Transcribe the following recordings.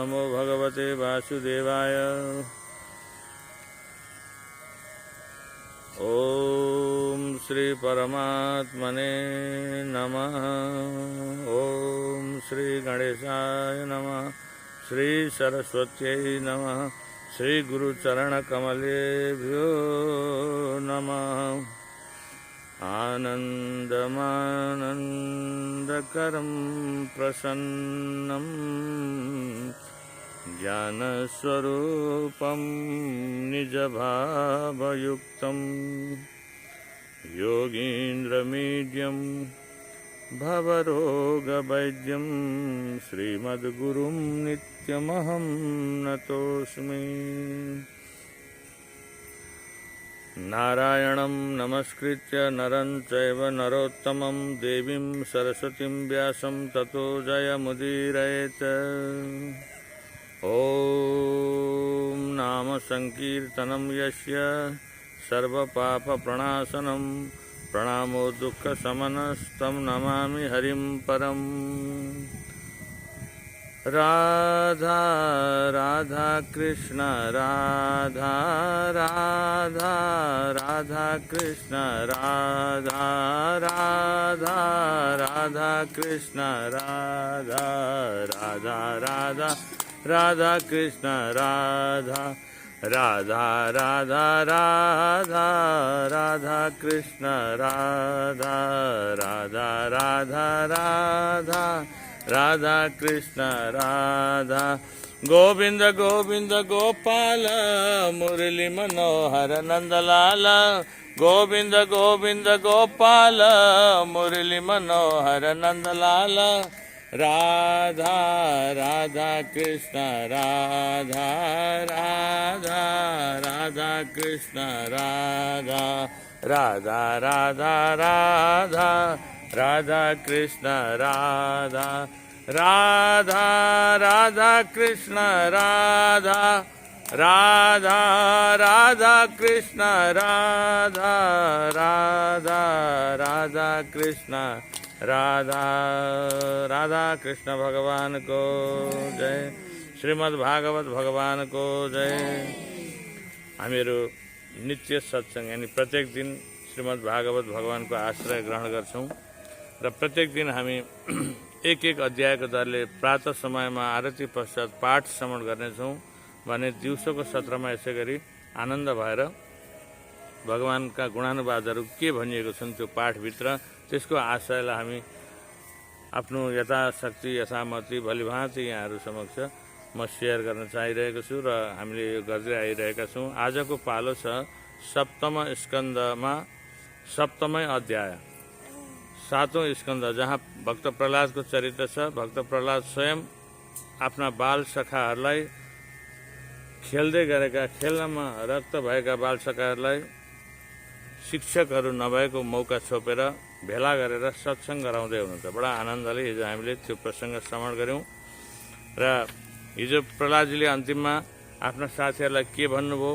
नमो भगवते वासुदेवाय। ओम श्री परमात्मने नमः। ओम श्री गणेशाय नमः। श्री सरस्वत्यै नमः। श्री गुरुचरणकमलेभ्यो नमः। आनन्दमानन्दकरं प्रसन्नं ज्ञानस्वरूपं निजभावयुक्तं योगीन्द्रमीड्यं भवरोगवैद्यं श्रीमद्गुरुं नित्यमहं नतोऽस्मि। नारायणं नमस्कृत्य नरं चैव नरोत्तमं देवीं सरस्वतीं व्यासं ततो जयमुदीरयेत्। ॐ नाम संकीर्तनं यस्य सर्वपापप्रणाशनं प्रणामो दुःखशमनस्तं नमामि हरिं परम्। राधा राधा कृष्ण राधा राधा राधा कृष्ण राधा राधा राधा कृष्ण राधा राधा राधा राधा कृष्ण राधा राधा राधा राधा राधा कृष्ण राधा राधा राधा राधा राधा कृष्ण राधा। गोविंद गोविंद गोपाल मुरली मनोहर नंदलाल। गोविंद गोविंद गोपाल मुरली मनोहर नंदलाल। राधा राधा कृष्ण राधा राधा राधा कृष्ण राधा राधा राधा राधा राधा कृष्ण राधा राधा राधा कृष्ण राधा राधा राधा कृष्ण राधा राधा राधा कृष्ण राधा राधा कृष्ण भगवान को जय। श्रीमद् भागवत भगवान को जय। हामीहरू नित्य सत्संग यानी प्रत्येक दिन श्रीमद् भागवत भगवान को आश्रय ग्रहण गर्छौं र प्रत्येक दिन हामी एक एक अध्यायको दरले प्रातः समयमा आरती पश्चात पाठ श्रवण गर्नेछौँ भने दिउँसोको सत्रमा यसै गरी आनन्द भएर भगवानका गुणानुवादहरू के भनिएको छन् त्यो पाठभित्र त्यसको आशयलाई हामी आफ्नो यथाशक्ति यथामति भलिभाँति यहाँहरू समक्ष म सेयर गर्न चाहिरहेको छु र हामीले यो गर्दै आइरहेका छौँ। आजको पालो छ सप्तम स्कन्धमा सप्तमै अध्याय सातौं स्कन्ध, जहाँ भक्त प्रहलादको चरित्र छ। भक्त प्रहलाद स्वयं आफ्ना बाल सखाहरूलाई खेल्दै गरेका खेल्नमा रक्त भएका बाल सखाहरूलाई शिक्षकहरू नभएको मौका छोपेर भेला गरेर सत्सङ्ग गराउँदै हुनुहुन्छ। बडा आनन्दले हिजो हामीले त्यो प्रसङ्ग श्रवण गऱ्यौँ र हिजो प्रहलादजीले अन्तिममा आफ्ना साथीहरूलाई के भन्नुभयो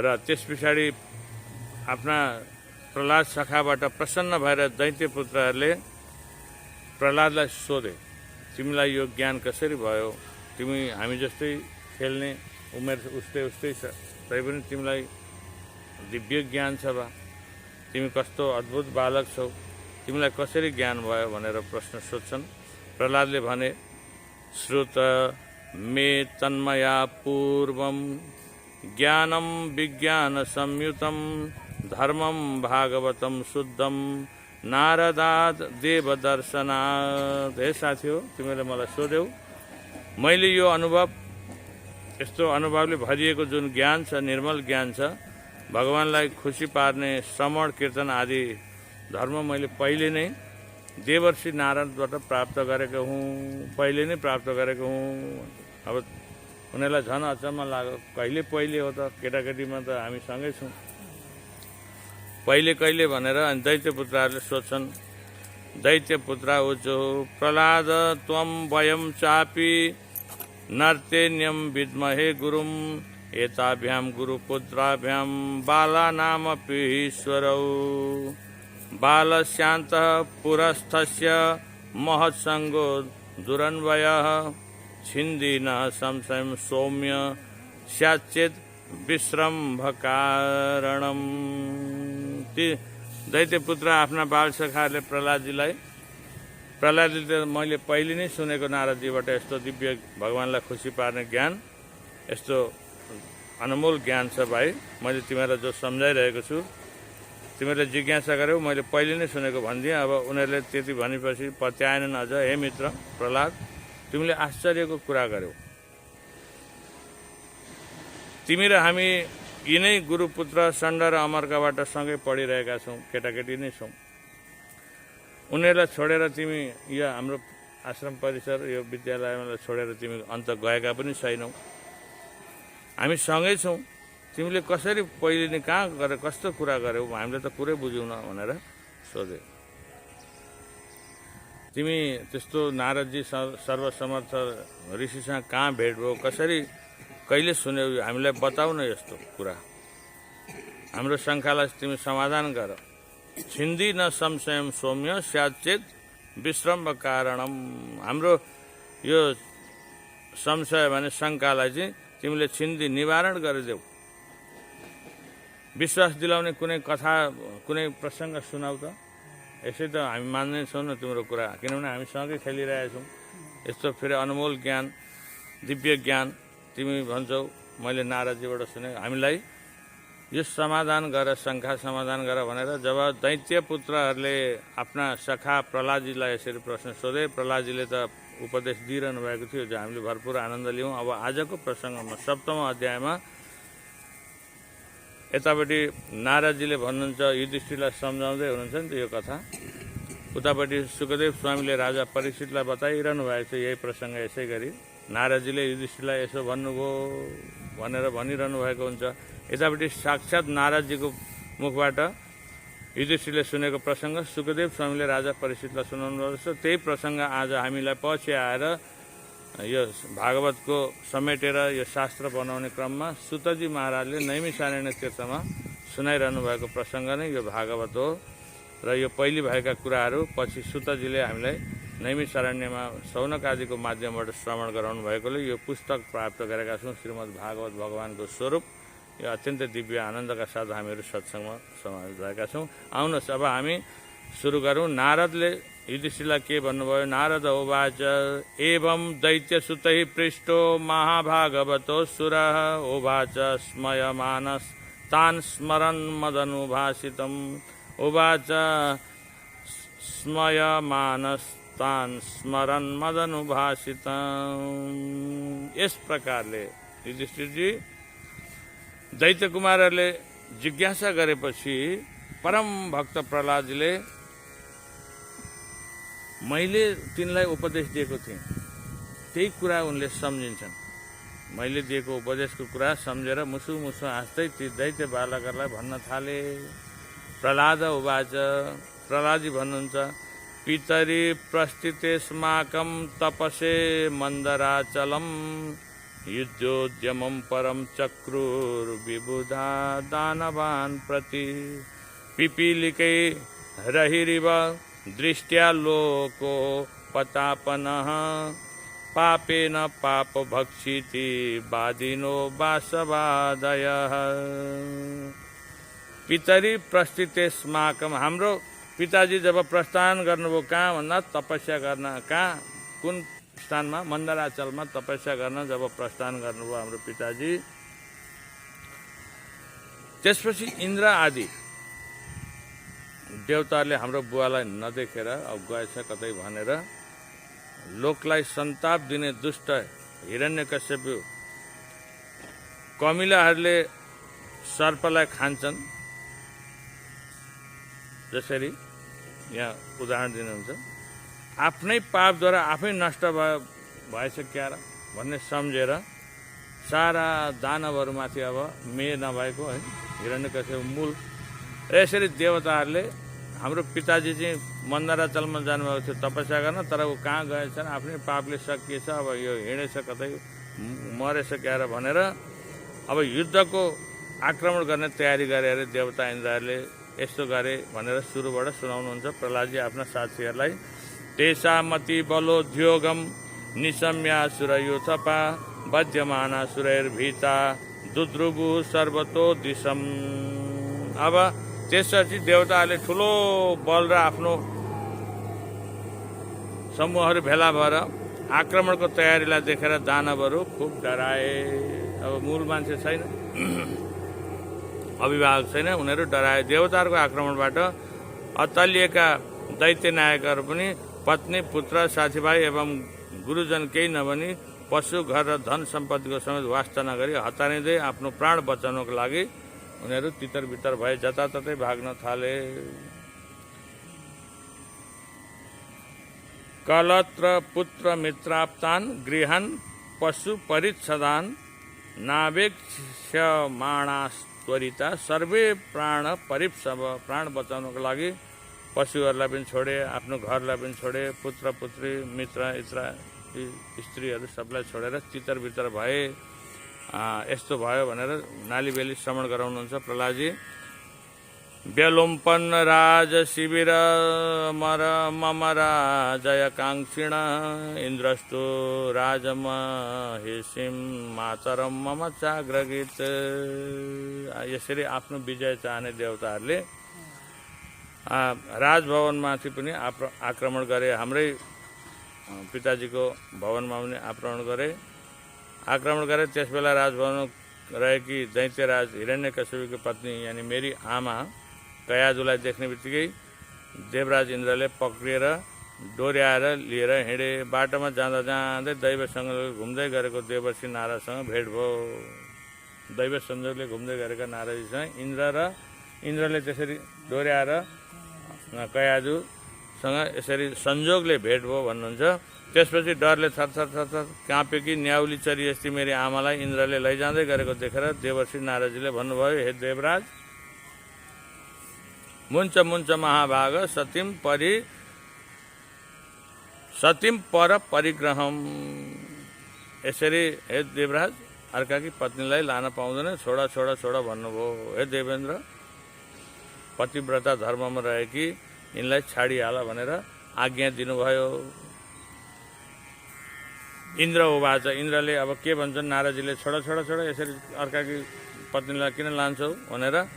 र त्यस पछाडि आफ्ना प्रहलाद सखाबाट प्रसन्न भएर दैत्य पुत्रहरूले प्रहलादलाई सोधे, तिमीलाई यो ज्ञान कसरी भयो? तिमी हामी जस्तै खेल्ने उमेर उस्तै उस्तै छ, तैपनि तिमीलाई दिव्य ज्ञान छ बा? तिमी कस्तो अद्भुत बालक छौ, तिमीलाई कसरी ज्ञान भयो भनेर प्रश्न सोध्छन्। प्रहलादले भने, श्रुत मे तन्मया पूर्वम ज्ञानम विज्ञान संयुतम धर्मम भागवतम शुद्धम नारदाद देवदर्शनात्। हे साथी हो, तिमीले मलाई सोध्यौ, मैले यो अनुभव, यस्तो अनुभवले भरिएको जुन ज्ञान छ, निर्मल ज्ञान छ, भगवानलाई खुसी पार्ने श्रवण कीर्तन आदि धर्म मैले पहिले नै देवर्षि नारदबाट प्राप्त गरेको हुँ, पहिले नै प्राप्त गरेको हुँ। अब उनीहरूलाई झन् अचम्म लाग्यो, कहिले पहिले हो त? केटाकेटीमा त हामी सँगै छौँ, पहिले कहिले भनेर। अनि दैत्यपुत्रहरूले सोध्छन्, दैत्यपुत्र उचो प्रहलाद त्वं वयं चापि नर्तेन्यं विद्महे गुरुं एताभ्यां गुरुपुत्राभ्यां बालानामपि ईश्वरौ बालस्यान्तः पुरस्थस्य महत्संगो दुरन्वयः छिन्दिन संशयं सौम्य स्याच्चेत् विश्रम्भकारणम्। ती दैत्यपुत्र आफ्ना बालसखाहरूले प्रहलादले मैले पहिले नै सुनेको नारदजीबाट यस्तो दिव्य भगवानलाई खुसी पार्ने ज्ञान, यस्तो अनमोल ज्ञान छ भाइ, मैले तिमीलाई जो सम्झाइरहेको छु, तिमीले जिज्ञासा गर्यौ, मैले पहिले नै सुनेको भनिदिएँ। अब उनीहरूले त्यति भनेपछि पत्याएनन् अझ। हे मित्र प्रहलाद, तिमीले आश्चर्यको कुरा गर्यौ। तिमी र हामी यिनै गुरुपुत्र षण्ड र अमर्काबाट सँगै पढिरहेका छौँ, केटाकेटी नै छौँ। उनीहरूलाई छोडेर तिमी यो हाम्रो आश्रम परिसर, यो विद्यालयलाई छोडेर तिमी अन्त गएका पनि छैनौ। हामी सँगै छौँ। तिमीले कसरी पहिले नै कहाँ गरे, कस्तो कुरा गर्यौ, हामीले त कुरै बुझ्यौँ न भनेर सोधे। तिमी त्यस्तो नारदजी सर्वसमर्थ ऋषिसँग कहाँ भेट भयो, कसरी, कहिले सुन्यौ, हामीलाई बताउ न यस्तो कुरा। हाम्रो शङ्कालाई तिमी समाधान गर। छिन्दी न संशयम सौम्य स्याच्चेत् विश्रम्भ कारणम। हाम्रो यो संशय भने शङ्कालाई चाहिँ तिमीले छिन्दी निवारण गरिदेऊ। विश्वास दिलाउने कुनै कथा, कुनै प्रसङ्ग सुनाऊ त। यसै त हामी मान्ने छौँ न तिम्रो कुरा, किनभने हामी सँगै खेलिरहेछौँ। यस्तो फेरि अनमोल ज्ञान, दिव्य ज्ञान तिमी भन्छौ मैले नारदजीबाट सुने। हामीलाई यो समाधान गर, शङ्का समाधान गर भनेर जब दैत्य पुत्रहरूले आफ्ना सखा प्रहलादजीलाई यसरी प्रश्न सोधे, प्रहलादजीले त उपदेश दिइरहनु भएको थियो जो हामीले भरपुर आनन्द लियौँ। अब आजको प्रसङ्गमा 7औं अध्यायमा यतापट्टि नारदजीले भन्नुहुन्छ, युधिष्ठिरलाई सम्झाउँदै हुनुहुन्छ नि त यो कथा। उतापट्टि सुखदेव स्वामीले राजा परीक्षितलाई बताइरहनु भएको छ यही प्रसङ्ग। यसै गरी नारदजीले युधिष्ठिरलाई यसो भन्नुभयो भनेर भनिरहनु भएको हुन्छ। यतापट्टि साक्षात् नारदजीको मुखबाट युधिष्ठिरले सुनेको प्रसङ्ग सुखदेव स्वामीले राजा परीक्षितलाई सुनाउनु भएको छ। त्यही प्रसङ्ग आज हामीलाई पछि आएर यो भागवतको समेटेर यो शास्त्र बनाउने क्रममा सुतजी महाराजले नैमिषारण्य तीर्थमा सुनाइरहनु भएको प्रसङ्ग नै यो भागवत हो। र यो पहिले भएका कुराहरू पछि सुतजीले हामीलाई नैमिषारण्यमा शौनक आदिको माध्यमबाट श्रवण गराउनु भएकोले यो पुस्तक प्राप्त गरेका छौँ। श्रीमद् भागवत भगवानको स्वरूप यो अत्यन्त दिव्य आनन्दका साथ हामीहरू सत्सङ्गमा समावेश भएका छौँ। आउनुहोस् अब हामी सुरु गरौँ। नारदले युधिष्ठिरलाई के भन्नुभयो। नारद उवाच एवं दैत्यसुतैः पृष्टो महाभागवतो सुरः उवाच स्मयमानस् तान् स्मरन् मदनुभासितम्। उवाच स्मयमानस् तान् स्मरन् मदनुभासितम्। यस प्रकारले युधिष्ठिरजी दैत्य कुमारहरूले जिज्ञासा गरेपछि परम भक्त प्रहलादजीले मैले तिनलाई उपदेश दिएको थिएँ त्यही कुरा उनले सम्झिन्छन्। मैले दिएको उपदेशको कुरा सम्झेर मुसु मुसु हाँस्दै ती दैत्य बालकहरूलाई भन्न थाले। प्रहलाद उवाच, प्रहलादजी भन्नुहुन्छ, पितरी प्रस्थितेस्माकं तपसे मन्दराचलं युद्धोद्यमं परं चक्रुर्विबुधा दानवान् प्रति। पिपीलिकै रहिरिव दृष्ट्या लोको पतापनः पापेन पापभक्षिति बादिनो वासवादयः। पितरी प्रस्थितेस्माकं, हाम्रो पिताजी जब प्रस्थान गर्नुभयो कहाँ भन्दा तपस्या गर्न, कहाँ कुन स्थानमा, मन्दराचलमा तपस्या गर्न जब प्रस्थान गर्नुभयो हाम्रो पिताजी। त्यसपछि इन्द्र आदि देवताले हाम्रो बुवालाई नदेखेर अब गएछ कतै भनेर लोकलाई सन्ताप दिने दुष्ट हिरण्यकश्यप कमिलाहरूले सर्पलाई खान्छन्। जसरी यहाँ उदाहरण दिनुहुन्छ, आफ्नै पापद्वारा आफै नष्ट भएछ क्या र भन्ने सम्झेर सारा दानवहरूमाथि अब मेह नभएको है हिरण्यकश्यप मूल। र यसरी देवताहरूले हाम्रो पिताजी चाहिँ मन्दराचलमा जानुभएको थियो तपस्या गर्न, तर ऊ कहाँ गएछन्, आफ्नै पापले सकिएछ, अब यो हिँडेछ कतै मरेछ क्या र भनेर अब युद्धको आक्रमण गर्ने तयारी गरे अरे देवता इन्द्रहरूले। यस्तो गरे भनेर सुरुबाट सुनाउनुहुन्छ प्रहलादजी आफ्ना साथीहरूलाई। तेषामति बलोद्योगम निशम्यासुरयोथपा बध्यमानासुरैर्भीता दुद्रुबु सर्वतो दिशम। अब त्यसपछि देवताले ठुलो बल र आफ्नो समूहहरू भेला भएर आक्रमणको तयारीलाई देखेर दानवहरू खुब डराए। अब मूल मान्छे छैन, अभिभावक छैन, उनीहरू डराए। देवताहरूको आक्रमणबाट अत्तालिएका दैत्य नायकहरू पनि पत्नी, पुत्र, साथीभाइ एवं गुरुजन केही नभनी पशु, घर र धन सम्पत्तिको समेत वास्ता नगरी हतारिँदै आफ्नो प्राण बचाउनको लागि उनीहरू तितर बितर भए, जताततै भाग्न थाले। कलत्र पुत्र मित्राप्तान गृहान पशु परिच्छदान नावेक्ष्यमाणास्त्वरिता सर्वे प्राण परिप्सव। प्राण बचाउनको लागि पशुहरूलाई पनि छोडे, आफ्नो घरलाई पनि छोडे, पुत्र पुत्री मित्र स्त्रीहरू सबलाई छोडेर तितर बितर भए। यस्तो भयो भनेर नालीबेली श्रवण गराउनुहुन्छ प्रहलादजी। व्यलुम्पन्न राज शिविर मर मम राजय काङ्क्षिण इन्द्रस्तु राजमहिषीं मातरम मम चाग्रगीत। यसरी आफ्नो विजय चाहने देवताहरूले राजभवनमाथि पनि आक्रमण गरे। हाम्रै पिताजीको भवनमा पनि आक्रमण गरे। त्यसबेला राजभवनमा रहेकी दैत्यराज हिरण्यकशिपुको पत्नी यानी मेरी आमा कयाजुलाई देख्ने बित्तिकै देवराज इन्द्रले पक्रिएर डोर्याएर लिएर हिँडे। बाटोमा जाँदा जाँदै दैव संयोगले घुम्दै गरेको देवर्षि नारदसँग भेट भयो। दैव संयोगले घुम्दै गरेका नारदजीसँग इन्द्रले त्यसरी डोर्याएर कयाजुसँग यसरी संयोगले भेट भयो भन्नुहुन्छ। त्यसपछि डरले थरथर काँपेकी न्याउली चरी जस्ती मेरी आमालाई इन्द्रले लैजाँदै गरेको देखेर देवर्षि नारदजीले भन्नुभयो, हे देवराज, मुञ्च मुञ्च महाभाग सतीम पर परिग्रहम। यसरी हे देवराज, अर्काकी पत्नीलाई लान पाउँदैन, छोडा छोडा छोडा भन्नुभयो। हे देवेन्द्र, पतिव्रता धर्ममा रहेकी यिनलाई छाडिहाल भनेर आज्ञा दिनुभयो। इन्द्र उवाच। इन्द्रले अब के भन्छन् नारदजीले, छोडा छोडा छोडा यसरी अर्काकी पत्नीलाई किन लान्छौ भनेर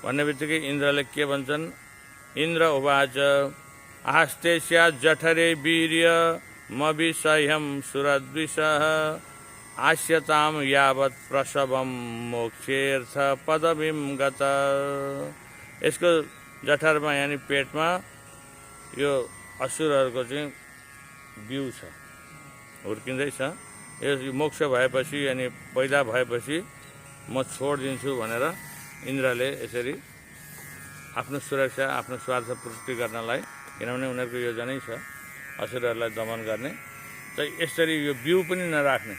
भन्ने बित्तिकै इन्द्रले के भन्छन्। इन्द्र उवाच आस्ते स्यात् जठरे वीर्य मविसह्यं सुरद्विषः आस्यतां यावत् प्रसवं मोक्षेऽर्थ पदवीं गत। यसको जठरमा यानी पेटमा यो असुरहरूको चाहिँ बिउ छ, हुर्किँदैछ। यो मोक्ष भएपछि यानी पैदा भएपछि म छोडिदिन्छु भनेर इन्द्रले यसरी आफ्नो सुरक्षा, आफ्नो स्वार्थ पूर्ति गर्नलाई, किनभने उनीहरूको योजनै छ असुरहरूलाई दमन गर्ने, त यसरी यो बिउ पनि नराख्ने।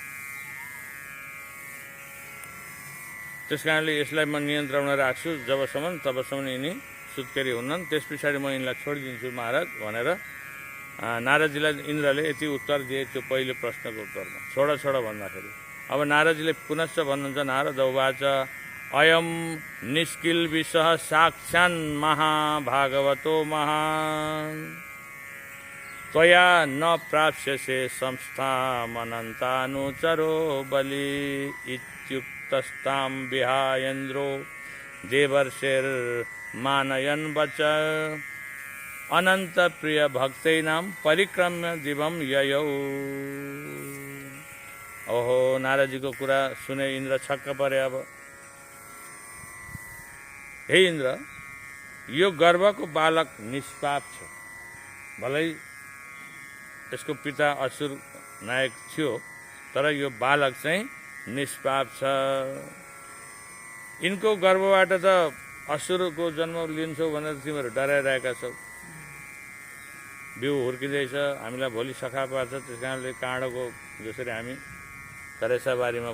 त्यस कारणले यसलाई म नियन्त्रणमा राख्छु तबसम्म यिनी सुत्केरी हुन्नन्, त्यस पछाडि म यिनलाई छोडिदिन्छु महाराज भनेर नारदजीलाई इन्द्रले यति उत्तर दिए त्यो पहिलो प्रश्नको उत्तरमा, छोडा छोडा भन्दाखेरि। अब नारदजीले पुनश्च भन्नुहुन्छ, नारद उवाच अयम निष्किल विषः साक्षान् महाभागवतो महान् त्वया न प्राप्स्यसे संस्थामनन्तानुचरो बलि इत्युक्तस्तां विहायेन्द्रो देवर्षिर्मानयन् वच अनंत प्रिय भक्तैनां परिक्रम्य दिवम ययौ। ओहो, नारदजीको कुरा सुने इन्द्र छक्क परे। अब हे इन्द्र, यो गर्भको बालक निष्पाप छ, भलै यसको पिता असुर नायक थियो, तर यो बालक चाहिँ निष्पाप छ। यिनको गर्भबाट त असुरको जन्म लिन्छौ भनेर तिमीहरू डराइरहेका छौ। बिउ हुर्किँदैछ, हामीलाई भोलि सखा पार्छ, त्यस कारणले काँडोको जसरी हामी करेसाबारीमा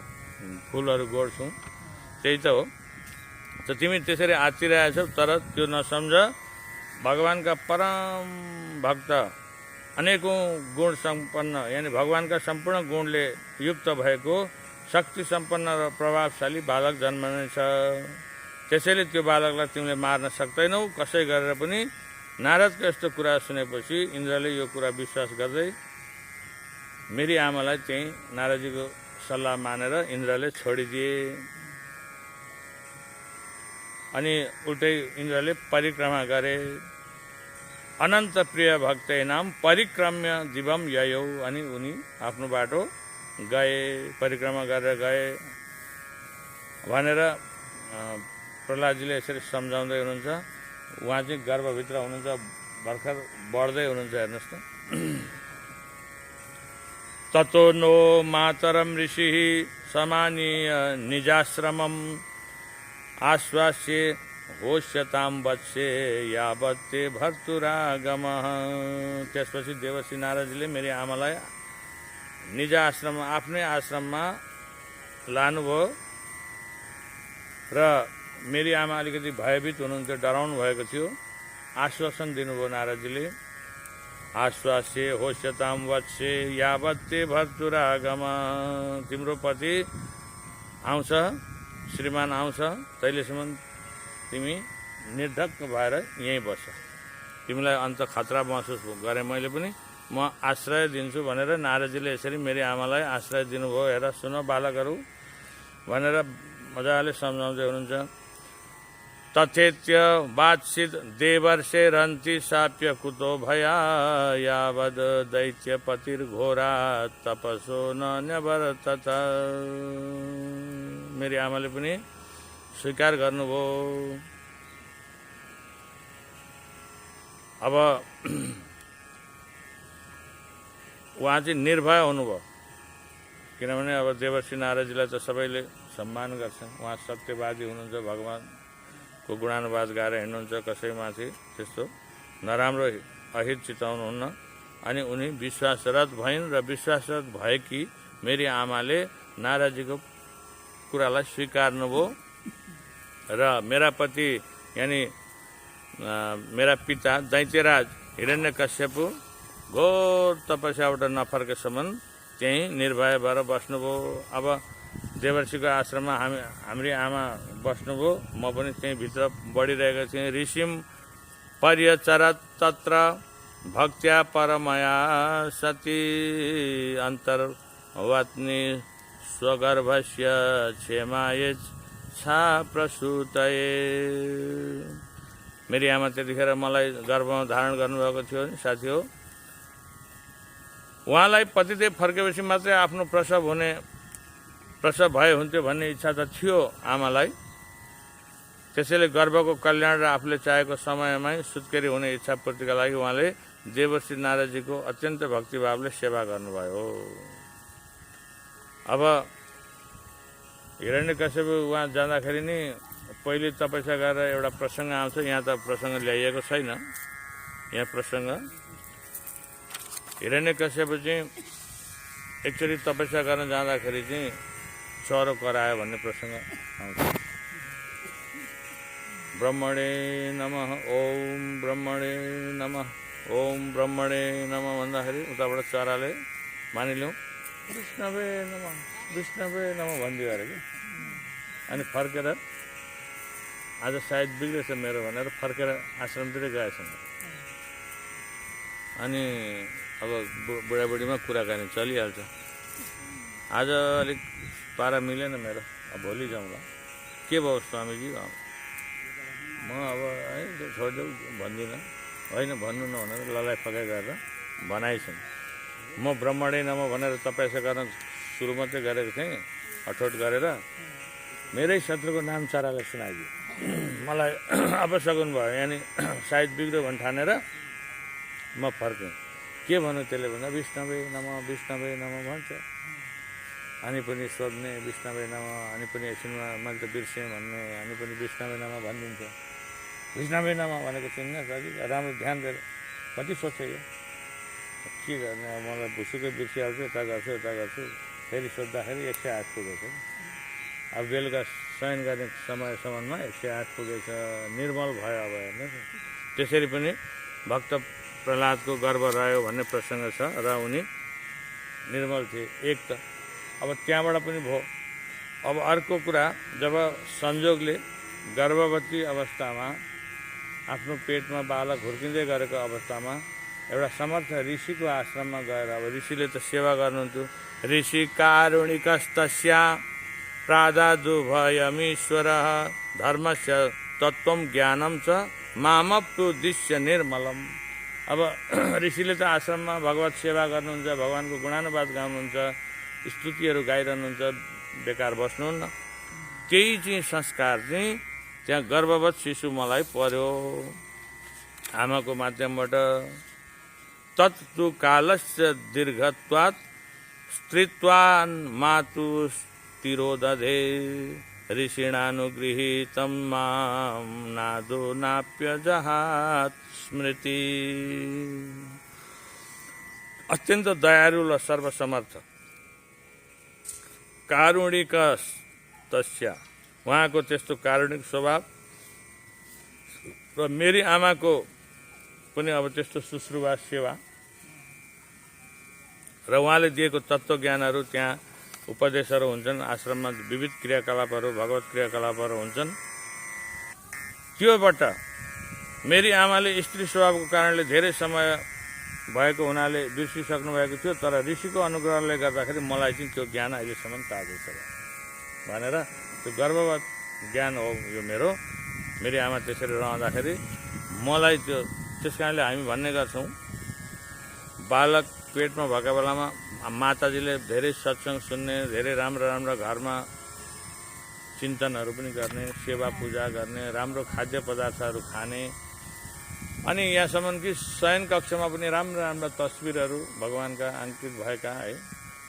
फुलहरू गोड्छौँ त्यही त हो। त तिमी त्यसरी आँचिरहेछौ, तर त्यो नसम्झ। भगवानका परम भक्त अनेकौं गुण सम्पन्न यानी भगवानका सम्पूर्ण गुणले युक्त भएको शक्ति सम्पन्न र प्रभावशाली बालक जन्मनेछ। त्यसैले त्यो बालकलाई तिमीले मार्न सक्दैनौ, कसै गरेर पनि नारदको यस्तो कुरा सुनेपछि इन्द्रले यो कुरा विश्वास गर्दै मेरी आमालाई चाहिँ नारदजीको सल्लाह मानेर इन्द्रले छोडिदिए। अनि उल्टै इन्द्रले परिक्रमा गरे। अनन्त प्रिय भक्तै नाम परिक्रम्य दिवम ययौ। अनि उनी आफ्नो बाटो गए, परिक्रमा गरेर गए भनेर प्रहलादजीले यसरी सम्झाउँदै हुनुहुन्छ। उहाँ चाहिँ गर्भभित्र हुनुहुन्छ, भर्खर बढ्दै हुनुहुन्छ, हेर्नुहोस् त। ततो नो मातरम ऋषि समानीय निजाश्रमम आश्वास्ये होष्यताम वत्से यावत्ते भर्तुरागम। त्यसपछि देवर्षि नारदजीले मेरी आमालाई निज आश्रम, आफ्नै आश्रममा लानुभयो र मेरी आमा अलिकति भयभीत हुनुहुन्थ्यो, डराउनु भएको थियो। आश्वासन दिनुभयो नारदजीले। आश्वास्ये होष्यताम वत्से यावत्ते भर्तुरागम। तिम्रो पति आउँछ, श्रीमान आउँछ, तैलेसम्म तिमी निर्धक्क भएर यहीँ बस्छ। तिमीलाई अन्त खतरा महसुस गरेँ मैले पनि, म आश्रय दिन्छु भनेर नारदजीले यसरी मेरी आमालाई आश्रय दिनुभयो। हेर सुन बालकहरू भनेर मजाले सम्झाउँदै हुनुहुन्छ। तथेत्य वात्सित देवर्षे रन्ति साप्य कुतो भया यावद दैत्यपतिर्घोरा तपसो न न्यवर्तत। मेरी आमाले पनि स्वीकार गर्नुभयो। अब उहाँ चाहिँ निर्भय हुनुभयो, किनभने अब देवर्षि नारदजीलाई त सबैले सम्मान गर्छन्। उहाँ सत्यवादी हुनुहुन्छ, भगवानको गुणानुवाद गाएर हिँड्नुहुन्छ, कसैमाथि त्यस्तो नराम्रो अहित चिताउनुहुन्न। अनि उनी विश्वासरत भइन् र विश्वासरत भएकी मेरी आमाले नारदजीको कुरालाई स्वीकार्नुभयो र मेरा पति यानी मेरा पिता दैत्यराज हिरण्यकश्यपु घोर तपस्याबाट नफर्केसम्म त्यहीँ निर्भय भएर बस्नुभयो। अब देवर्षिको आश्रममा हाम्री आमा बस्नुभयो, म पनि त्यहीँ भित्र बढिरहेको थिएँ। ऋषिम पर्यचरत तत्र भक्त्या परमया सती अन्तर्वत्नी स्वगर्भस्य क्षेमाय छा प्रसूतये। मेरी आमा त्यतिखेर मलाई गर्भमा धारण गर्नुभएको थियो नि साथी हो। उहाँलाई पतिदेव फर्केपछि मात्रै आफ्नो प्रसव भए हुन्थ्यो भन्ने इच्छा त थियो आमालाई। त्यसैले गर्भको कल्याण र आफूले चाहेको समयमै सुत्केरी हुने इच्छा पूर्तिका लागि उहाँले देवर्षि नारदजीको अत्यन्त भक्तिभावले सेवा गर्नुभयो। अब हिरण्यकश्यप उहाँ जाँदाखेरि नि पहिले तपस्या गरेर एउटा प्रसङ्ग आउँछ। यहाँ त प्रसङ्ग ल्याइएको छैन। यहाँ प्रसङ्ग हिरण्यकश्यप चाहिँ एकचोटि तपस्या गर्न जाँदाखेरि चाहिँ चरो करायो भन्ने प्रसङ्ग आउँछ। ब्रह्मणे नमः ओम ब्रह्मणे नमः ओम ब्रह्मणे नमः भन्दाखेरि उताबाट चराले मानिलिउँ विष्णवे नमः भनिदियो अरे कि। अनि फर्केर आज सायद बिग्रेछ मेरो भनेर फर्केर आश्रमतिरै गएछन्। अनि अब बुढाबुढीमा कुराकानी चलिहाल्छ। आज अलिक पारा मिलेन मेरो, अब भोलि जाउँला। के भयो स्वामीजी? म अब है छोडिदेऊ भन्दिनँ, होइन भन्नु न भनेर ललाइ फकाइ गरेर भनाइछन्। म ब्रह्मणे नमः भनेर तपस्या गर्न सुरु मात्रै गरेको थिएँ, अठोट गरेर मेरै शत्रुको नाम चराले सुनाइदियो। मलाई अपशकुन भयो, यानि सायद बिग्रियो भने ठानेर म फर्केँ। के भन्नु त्यसले भन्दा विष्णवे नमः भन्छ। अनि पनि सोध्ने विष्णवे नमः, अनि पनि एकछिनमा मैले त बिर्सेँ भन्ने, अनि पनि विष्णवे नमः भनिदिन्छ। विष्णवे नमः भनेको चिन्न दाजु, राम्रो ध्यान दिएर कति सोध्छ यो, के गर्ने। अब मलाई भुसुकै बिर्सिहाल्छु, यता गर्छु फेरि सोद्धाखेरि 108 पुगेछ। अब बेलुका शयन गर्ने समयसम्ममा 108 पुगेछ, निर्मल भयो। अब हेर्नुहोस्, त्यसरी पनि भक्त प्रहलादको गर्भ रह्यो भन्ने प्रसङ्ग छ र उनी निर्मल थिए। एक त अब त्यहाँबाट पनि भयो। अब अर्को कुरा, जब संयोगले गर्भवती अवस्थामा आफ्नो पेटमा बालक हुर्किँदै गरेको अवस्थामा एउटा समर्थ ऋषिको आश्रममा गएर अब ऋषिले त सेवा गर्नुहुन्थ्यो। ऋषि कारुणिकस्तस्या प्रादादुभयमीश्वरः धर्मस्य तत्त्वं ज्ञानं च मामप्युद्दिश्य निर्मलम। अब ऋषिले त आश्रममा भगवत सेवा गर्नुहुन्छ, भगवानको गुणानुवाद गाउनुहुन्छ, स्तुतिहरू गाइरहनुहुन्छ, बेकार बस्नुहुन्न। त्यही चाहिँ संस्कार चाहिँ त्यहाँ गर्भवत शिशु मलाई पर्यो आमाको माध्यमबाट। तत्तु कालस्य दीर्घत्वात् स्त्रीत्वान् मातु तिरोदधे ऋषिणानुगृहीतं मां नादो नाप्यजहात् स्मृति। अत्यन्त दयालु र सर्वसमर्थ कारुणिक तस्या, उहाँको त्यस्तो कारुणिक स्वभाव र मेरी आमाको पनि अब त्यस्तो शुश्रूषा सेवा र उहाँले दिएको तत्त्वज्ञानहरू त्यहाँ उपदेशहरू हुन्छन्। आश्रममा विविध क्रियाकलापहरू, भगवत क्रियाकलापहरू हुन्छन्। त्योबाट मेरी आमाले स्त्री स्वभावको कारणले धेरै समय भएको हुनाले बिर्सिसक्नु भएको थियो, तर ऋषिको अनुग्रहले गर्दाखेरि मलाई चाहिँ त्यो ज्ञान अहिलेसम्म ताजै छ भनेर त्यो गर्भवत ज्ञान हो यो मेरो। मेरी आमा त्यसरी रहँदाखेरि मलाई त्यो, त्यस कारणले हामी भन्ने गर्छौँ बालक पेटमा भएको बेलामा माताजीले धेरै सत्सङ्ग सुन्ने, धेरै राम्रा राम्रा घरमा चिन्तनहरू पनि गर्ने, सेवा पूजा गर्ने, राम्रो खाद्य पदार्थहरू खाने, अनि यहाँसम्म कि शयन कक्षमा पनि राम्रा राम्रा तस्बिरहरू भगवानका अङ्कित भएका है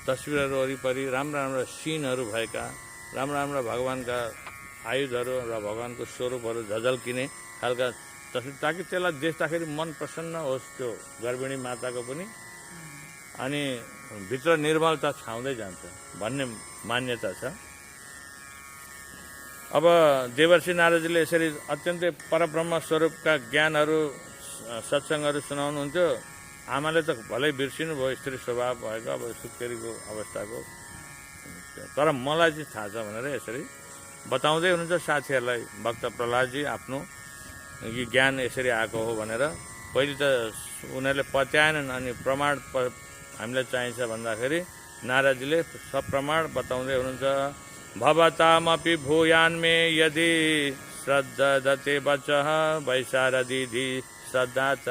तस्बिरहरू वरिपरि राम्रा राम्रा सिनहरू भएका, राम्रा राम्रा भगवानका आयुधहरू र भगवानको स्वरूपहरू झझल्किने खालका तस्बिर, ताकि त्यसलाई देख्दाखेरि मन प्रसन्न होस् त्यो गर्भिणी माताको पनि, अनि भित्र निर्मलता छाउँदै जान्छ भन्ने मान्यता छ। अब देवर्षि नारदजीले यसरी अत्यन्तै परब्रह्म स्वरूपका ज्ञानहरू सत्सङ्गहरू सुनाउनुहुन्थ्यो। आमाले त भलै बिर्सिनु भयो स्त्री स्वभाव भएको अब सुत्केरीको अवस्थाको, तर मलाई चाहिँ थाहा छ भनेर यसरी बताउँदै हुनुहुन्छ साथीहरूलाई। भक्त प्रहलादजी आफ्नो यो ज्ञान यसरी आएको हो भनेर पहिले त उनीहरूले पत्याएनन्, अनि प्रमाण हामीलाई चाहिन्छ भन्दाखेरि नारदजीले सप्रमाण बताउँदै हुनुहुन्छ। भवतामपि भूयान्मे यदि श्रद्धते वचः वैशारदीधि श्रद्धा च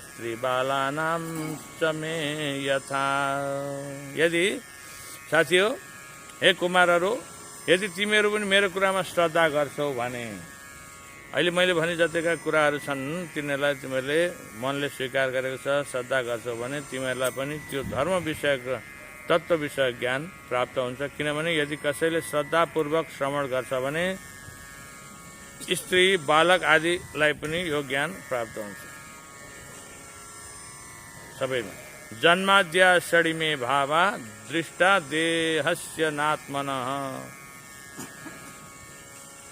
स्त्रीबालानां च मे यथा। यदि साथी हो, हे कुमारहरू, यदि तिमीहरू पनि मेरो कुरामा श्रद्धा गर्छौ भने, अहिले मैले भने जतिका कुराहरू छन् तिनीहरूलाई तिमीहरूले मनले स्वीकार गरेको छ, श्रद्धा गर्छौ भने तिमीहरूलाई पनि त्यो धर्म विषयको तत्त्व विषय ज्ञान प्राप्त हुन्छ। किनभने यदि कसैले श्रद्धापूर्वक श्रवण गर्छ भने स्त्री बालक आदिलाई पनि यो ज्ञान प्राप्त हुन्छ। सबैमा जन्माद्या षडिमे भावा दृष्टा देहस्य नात्मनः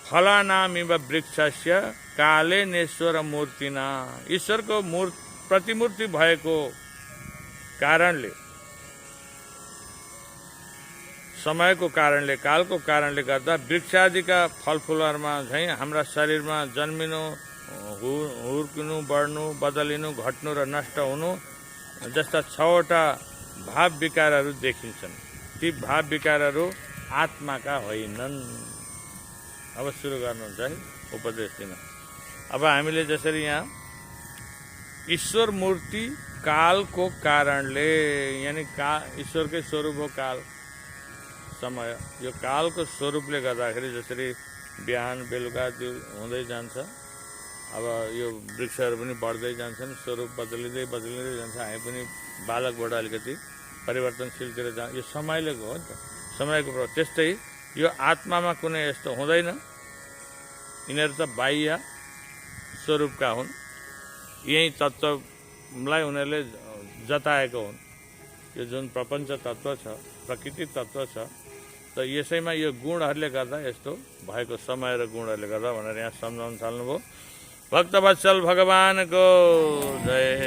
फलानामिव वृक्षस्य काले नेश्वर मूर्तिना। ईश्वरको प्रतिमूर्ति भएको कारणले, समयको कारणले, कालको कारणले गर्दा वृक्षादिका फलफुलहरूमा झैँ हाम्रा शरीरमा जन्मिनु, हुर्किनु, बढ्नु, बदलिनु, घट्नु र नष्ट हुनु जस्ता 6वटा भाव विकारहरू देखिन्छन्। ती भाव विकारहरू आत्माका होइनन्। अब सुरु गर्नुहुन्छ है उपदेश दिन। अब हामीले जसरी यहाँ ईश्वर मूर्ति कालको कारणले, यानी ईश्वरकै स्वरूप हो काल, समय, यो कालको स्वरूपले गर्दाखेरि जसरी बिहान बेलुका त्यो हुँदै जान्छ, अब यो वृक्षहरू पनि बढ्दै जान्छन्, स्वरूप बदलिँदै जान्छ, हामी पनि बालकबाट अलिकति परिवर्तनशीलतिर जान्छ, यो समयले हो नि त, समयको प्रभाव। त्यस्तै यो आत्मामा कुनै यस्तो हुँदैन, यिनीहरू त बाह्य स्वरूपका हुन्, यही तत्त्वलाई उनीहरूले जताएको हुन्। यो जुन प्रपञ्च तत्त्व छ, प्रकृति तत्त्व छ, त यसैमा यो गुणहरूले गर्दा यस्तो भएको, समय र गुणहरूले गर्दा भनेर यहाँ सम्झाउन थाल्नुभयो। भक्तवत्सल भगवानको जय।